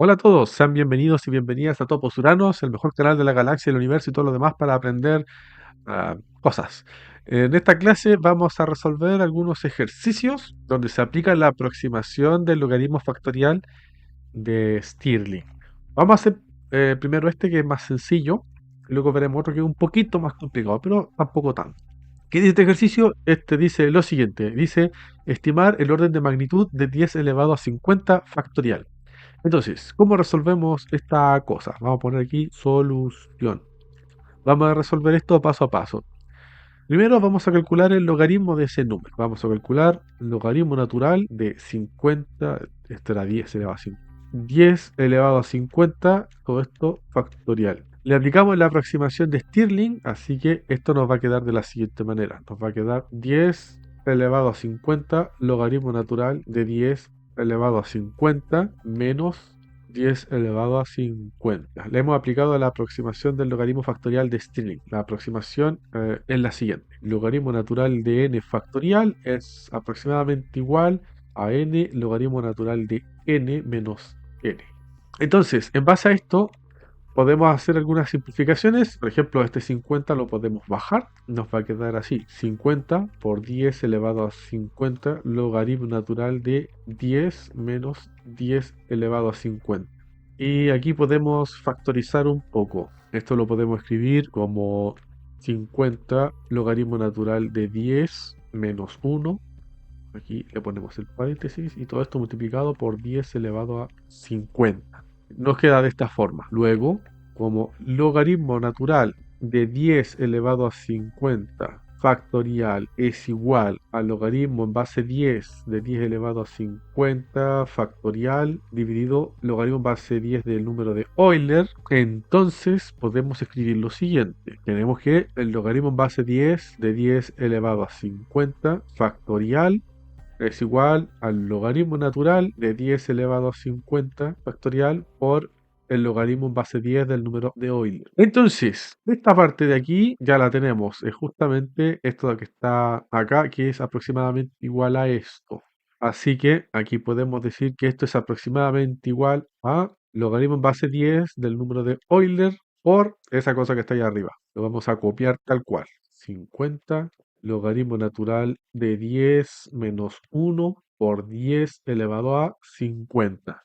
Hola a todos, sean bienvenidos y bienvenidas a Topos Uranos, el mejor canal de la galaxia, el universo y todo lo demás para aprender cosas. En esta clase vamos a resolver algunos ejercicios donde se aplica la aproximación del logaritmo factorial de Stirling. Vamos a hacer primero este que es más sencillo, y luego veremos otro que es un poquito más complicado, pero tampoco tanto. ¿Qué dice este ejercicio? Este dice lo siguiente, dice estimar el orden de magnitud de 10 elevado a 50 factorial. Entonces, ¿cómo resolvemos esta cosa? Vamos a poner aquí solución. Vamos a resolver esto paso a paso. Primero vamos a calcular el logaritmo de ese número. Vamos a calcular el logaritmo natural de 50, esto era 10 elevado a 5. 10 elevado a 50, todo esto factorial. Le aplicamos la aproximación de Stirling, así que esto nos va a quedar de la siguiente manera. Nos va a quedar 10 elevado a 50 logaritmo natural de 10 elevado a 50 menos 10 elevado a 50. Le hemos aplicado la aproximación del logaritmo factorial de Stirling. La aproximación es la siguiente. El logaritmo natural de n factorial es aproximadamente igual a n logaritmo natural de n menos n. Entonces, en base a esto, podemos hacer algunas simplificaciones. Por ejemplo, este 50 lo podemos bajar. Nos va a quedar así. 50 por 10 elevado a 50 logaritmo natural de 10 menos 10 elevado a 50. Y aquí podemos factorizar un poco. Esto lo podemos escribir como 50 logaritmo natural de 10 menos 1. Aquí le ponemos el paréntesis y todo esto multiplicado por 10 elevado a 50. Nos queda de esta forma. Luego, como logaritmo natural de 10 elevado a 50 factorial es igual al logaritmo en base 10 de 10 elevado a 50 factorial dividido logaritmo en base 10 del número de Euler, entonces podemos escribir lo siguiente. Tenemos que el logaritmo en base 10 de 10 elevado a 50 factorial es igual al logaritmo natural de 10 elevado a 50 factorial por el logaritmo en base 10 del número de Euler. Entonces, esta parte de aquí ya la tenemos. Es justamente esto que está acá, que es aproximadamente igual a esto. Así que aquí podemos decir que esto es aproximadamente igual a logaritmo en base 10 del número de Euler por esa cosa que está ahí arriba. Lo vamos a copiar tal cual. 50 logaritmo natural de 10 menos 1 por 10 elevado a 50.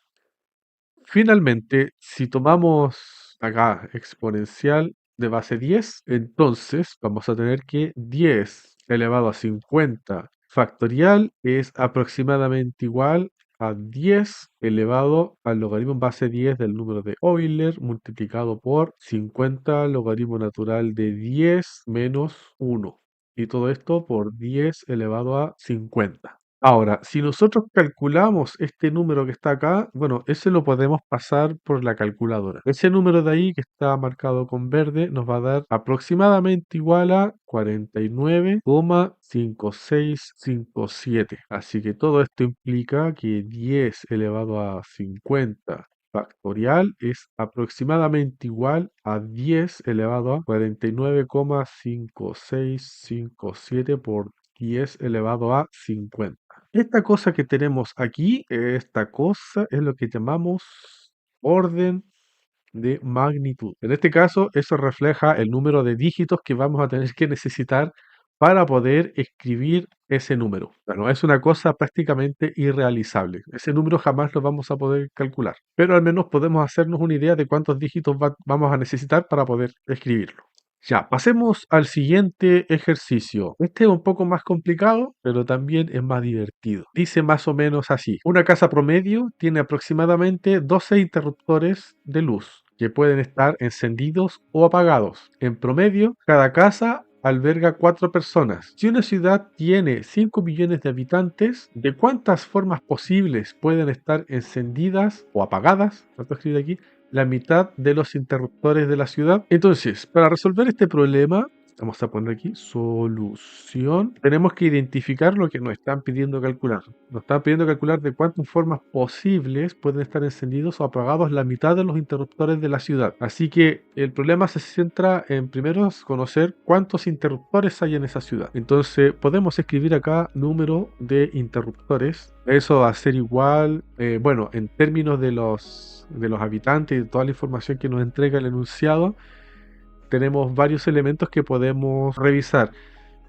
Finalmente, si tomamos acá exponencial de base 10, entonces vamos a tener que 10 elevado a 50 factorial es aproximadamente igual a 10 elevado al logaritmo en base 10 del número de Euler multiplicado por 50 logaritmo natural de 10 menos 1. Y todo esto por 10 elevado a 50. Ahora, si nosotros calculamos este número que está acá, bueno, ese lo podemos pasar por la calculadora. Ese número de ahí que está marcado con verde nos va a dar aproximadamente igual a 49,5657. Así que todo esto implica que 10 elevado a 50 factorial es aproximadamente igual a 10 elevado a 49,5657 por 10 elevado a 50. Esta cosa que tenemos aquí, esta cosa es lo que llamamos orden de magnitud. En este caso, eso refleja el número de dígitos que vamos a tener que necesitar para poder escribir ese número. Bueno, es una cosa prácticamente irrealizable. Ese número jamás lo vamos a poder calcular, pero al menos podemos hacernos una idea de cuántos dígitos vamos a necesitar para poder escribirlo. Ya, pasemos al siguiente ejercicio. Este es un poco más complicado, pero también es más divertido. Dice más o menos así. Una casa promedio tiene aproximadamente 12 interruptores de luz que pueden estar encendidos o apagados. En promedio, cada casa alberga 4 personas. Si una ciudad tiene 5 millones de habitantes, ¿de cuántas formas posibles pueden estar encendidas o apagadas? ¿Cuánto escribe aquí? La mitad de los interruptores de la ciudad. Entonces, para resolver este problema, Vamos a poner aquí solución. Tenemos que identificar lo que nos están pidiendo calcular. Nos están pidiendo calcular de cuántas formas posibles pueden estar encendidos o apagados la mitad de los interruptores de la ciudad. Así que el problema se centra en primero conocer cuántos interruptores hay en esa ciudad. Entonces podemos escribir acá número de interruptores. Eso va a ser igual, bueno, en términos de los habitantes y de toda la información que nos entrega el enunciado, tenemos varios elementos que podemos revisar.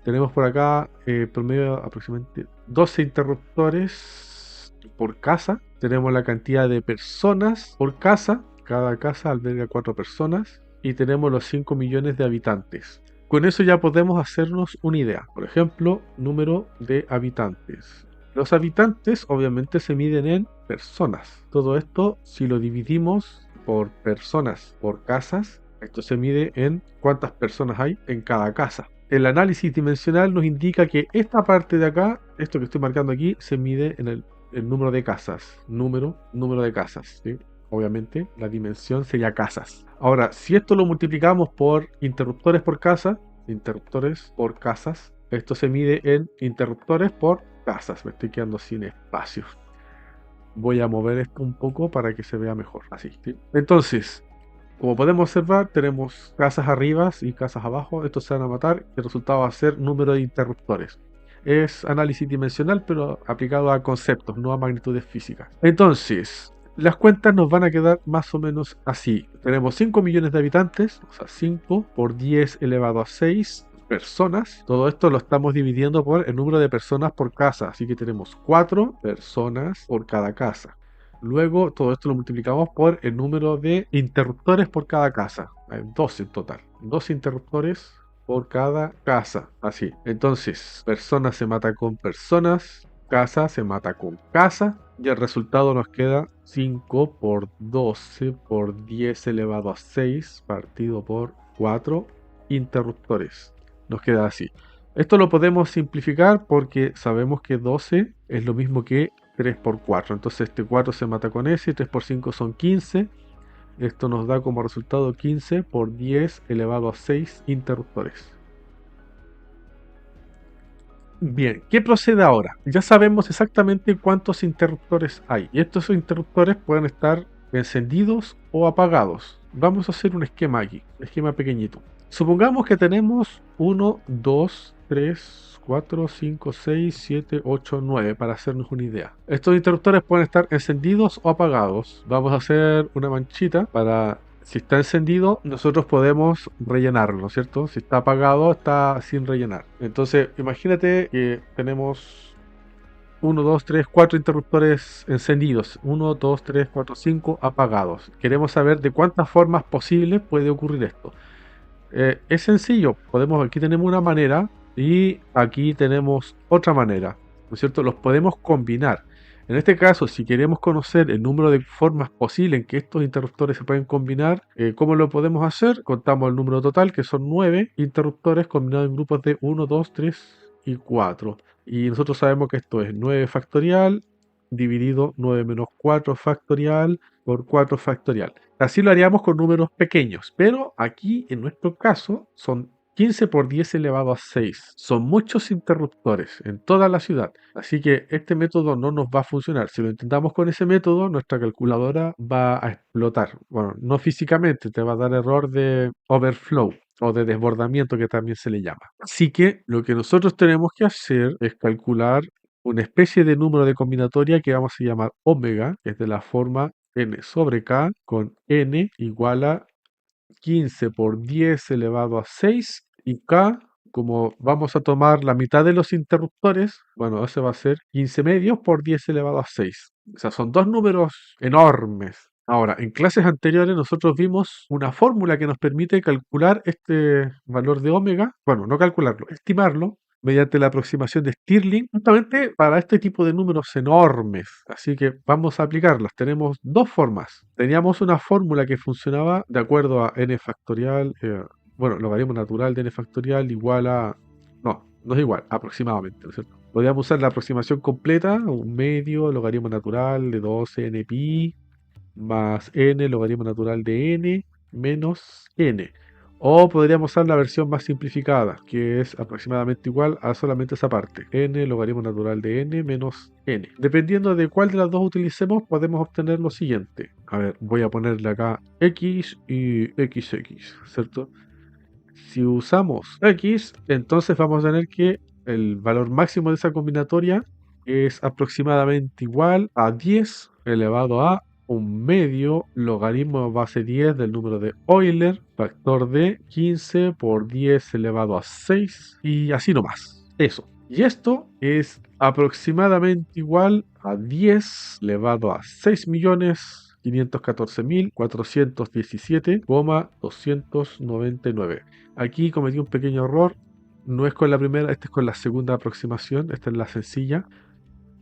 Tenemos por acá promedio aproximadamente 12 interruptores por casa. Tenemos la cantidad de personas por casa. Cada casa alberga 4 personas. Y tenemos los 5 millones de habitantes. Con eso ya podemos hacernos una idea. Por ejemplo, número de habitantes. Los habitantes obviamente se miden en personas. Todo esto, si lo dividimos por personas por casas, esto se mide en cuántas personas hay en cada casa. El análisis dimensional nos indica que esta parte de acá, esto que estoy marcando aquí, se mide en el número de casas. Número de casas, ¿sí? Obviamente la dimensión sería casas. Ahora, si esto lo multiplicamos por interruptores por casa, interruptores por casas, esto se mide en interruptores por casas. Me estoy quedando sin espacio. Voy a mover esto un poco para que se vea mejor. Así, ¿sí? Entonces, como podemos observar, tenemos casas arriba y casas abajo. Estos se van a matar. El resultado va a ser número de interruptores. Es análisis dimensional, pero aplicado a conceptos, no a magnitudes físicas. Entonces, las cuentas nos van a quedar más o menos así. Tenemos 5 millones de habitantes, o sea, 5 por 10 elevado a 6 personas. Todo esto lo estamos dividiendo por el número de personas por casa. Así que tenemos 4 personas por cada casa. Luego todo esto lo multiplicamos por el número de interruptores por cada casa. Hay 12 en total. 12 interruptores por cada casa. Así. Entonces, persona se mata con personas, casa se mata con casa. Y el resultado nos queda 5 por 12 por 10 elevado a 6 partido por 4 interruptores. Nos queda así. Esto lo podemos simplificar porque sabemos que 12 es lo mismo que 3 por 4. Entonces este 4 se mata con ese, 3 por 5 son 15. Esto nos da como resultado 15 por 10 elevado a 6 interruptores. Bien, ¿qué procede ahora? Ya sabemos exactamente cuántos interruptores hay. Y estos interruptores pueden estar encendidos o apagados. Vamos a hacer un esquema aquí, un esquema pequeñito. Supongamos que tenemos 1, 2, 3, 4, 5, 6, 7, 8, 9 para hacernos una idea. Estos interruptores pueden estar encendidos o apagados. Vamos a hacer una manchita para... Si está encendido, nosotros podemos rellenarlo, ¿no es cierto? Si está apagado, está sin rellenar. Entonces, imagínate que tenemos 1, 2, 3, 4 interruptores encendidos. 1, 2, 3, 4, 5 apagados. Queremos saber de cuántas formas posibles puede ocurrir esto. Es sencillo. Aquí tenemos una manera y aquí tenemos otra manera, ¿no es cierto? Los podemos combinar. En este caso, si queremos conocer el número de formas posibles en que estos interruptores se pueden combinar, ¿cómo lo podemos hacer? Contamos el número total, que son 9 interruptores combinados en grupos de 1, 2, 3 y 4. Y nosotros sabemos que esto es 9 factorial dividido 9 menos 4 factorial por 4 factorial. Así lo haríamos con números pequeños, pero aquí en nuestro caso son 15 por 10 elevado a 6. Son muchos interruptores en toda la ciudad. Así que este método no nos va a funcionar. Si lo intentamos con ese método, nuestra calculadora va a explotar. Bueno, no físicamente, te va a dar error de overflow o de desbordamiento, que también se le llama. Así que lo que nosotros tenemos que hacer es calcular una especie de número de combinatoria que vamos a llamar omega, que es de la forma n sobre k, con n igual a 15 por 10 elevado a 6 y k, como vamos a tomar la mitad de los interruptores, bueno, ese va a ser 15 medios por 10 elevado a 6. O sea, son dos números enormes. Ahora, en clases anteriores nosotros vimos una fórmula que nos permite calcular este valor de omega, bueno, no calcularlo, estimarlo, mediante la aproximación de Stirling, justamente para este tipo de números enormes. Así que vamos a aplicarlas. Tenemos dos formas. Teníamos una fórmula que funcionaba de acuerdo a n factorial, bueno, logaritmo natural de n factorial igual a... No, no es igual, aproximadamente, ¿no es cierto? Podríamos usar la aproximación completa, un medio logaritmo natural de 12 pi más n logaritmo natural de n menos n. O podríamos usar la versión más simplificada, que es aproximadamente igual a solamente esa parte, n logaritmo natural de n menos n. Dependiendo de cuál de las dos utilicemos, podemos obtener lo siguiente. A ver, voy a ponerle acá x y xx, ¿cierto? Si usamos x, entonces vamos a tener que el valor máximo de esa combinatoria es aproximadamente igual a 10 elevado a un medio logaritmo base 10 del número de Euler, factor de 15 por 10 elevado a 6 y así nomás. Eso. Y esto es aproximadamente igual a 10 elevado a 6.514.417,299. Aquí cometí un pequeño error. No es con la primera, esta es con la segunda aproximación. Esta es la sencilla.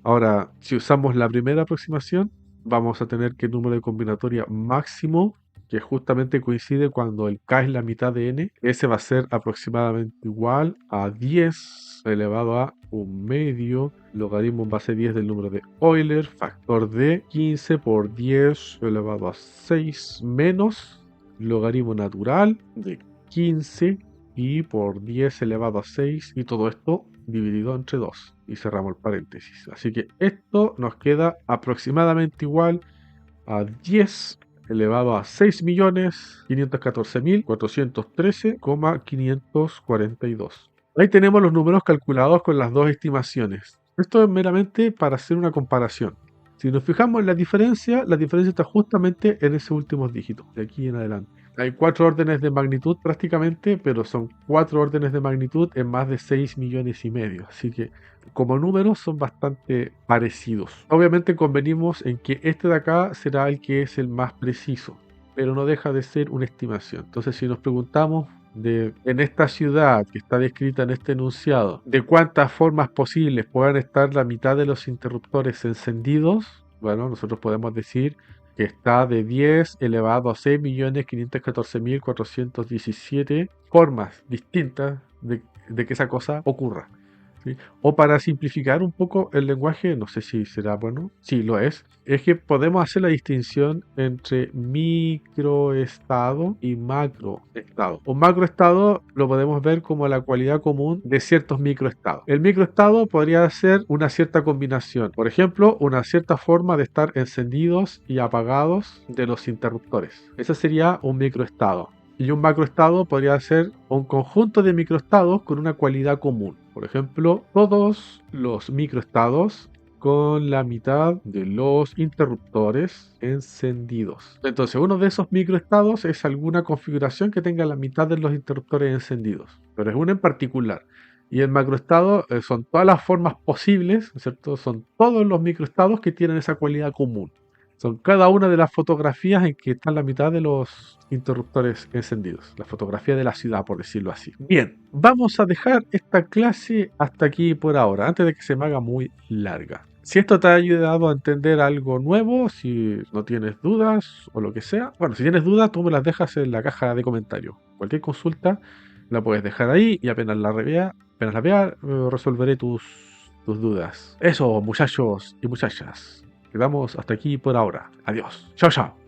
Ahora, si usamos la primera aproximación, vamos a tener que el número de combinatoria máximo, que justamente coincide cuando el k es la mitad de n, ese va a ser aproximadamente igual a 10 elevado a un medio logaritmo en base 10 del número de Euler, factor de 15 por 10 elevado a 6 menos logaritmo natural de 15 y por 10 elevado a 6 y todo esto dividido entre 2 y cerramos el paréntesis. Así que esto nos queda aproximadamente igual a 10 elevado a 6.514.413,542. Ahí tenemos los números calculados con las dos estimaciones. Esto es meramente para hacer una comparación. Si nos fijamos en la diferencia está justamente en ese último dígito, de aquí en adelante. Hay 4 órdenes de magnitud prácticamente, pero son 4 órdenes de magnitud en más de 6 millones y medio. Así que como números son bastante parecidos. Obviamente convenimos en que este de acá será el que es el más preciso, pero no deja de ser una estimación. Entonces si nos preguntamos en esta ciudad que está descrita en este enunciado, de cuántas formas posibles puedan estar la mitad de los interruptores encendidos, bueno, nosotros podemos decir que está de 10 elevado a 6.514.417 formas distintas de que esa cosa ocurra. ¿Sí? O para simplificar un poco el lenguaje, no sé si será bueno, sí lo es que podemos hacer la distinción entre microestado y macroestado. Un macroestado lo podemos ver como la cualidad común de ciertos microestados. El microestado podría ser una cierta combinación, por ejemplo, una cierta forma de estar encendidos y apagados de los interruptores. Ese sería un microestado. Y un macroestado podría ser un conjunto de microestados con una cualidad común. Por ejemplo, todos los microestados con la mitad de los interruptores encendidos. Entonces, uno de esos microestados es alguna configuración que tenga la mitad de los interruptores encendidos, pero es uno en particular. Y el macroestado son todas las formas posibles, ¿cierto? Son todos los microestados que tienen esa cualidad común. Son cada una de las fotografías en que están la mitad de los interruptores encendidos. La fotografía de la ciudad, por decirlo así. Bien, vamos a dejar esta clase hasta aquí por ahora, antes de que se me haga muy larga. Si esto te ha ayudado a entender algo nuevo, si no tienes dudas o lo que sea, bueno, si tienes dudas, tú me las dejas en la caja de comentarios. Cualquier consulta la puedes dejar ahí y apenas la vea, resolveré tus dudas. Eso, muchachos y muchachas. Quedamos hasta aquí por ahora. Adiós. Chao, chao.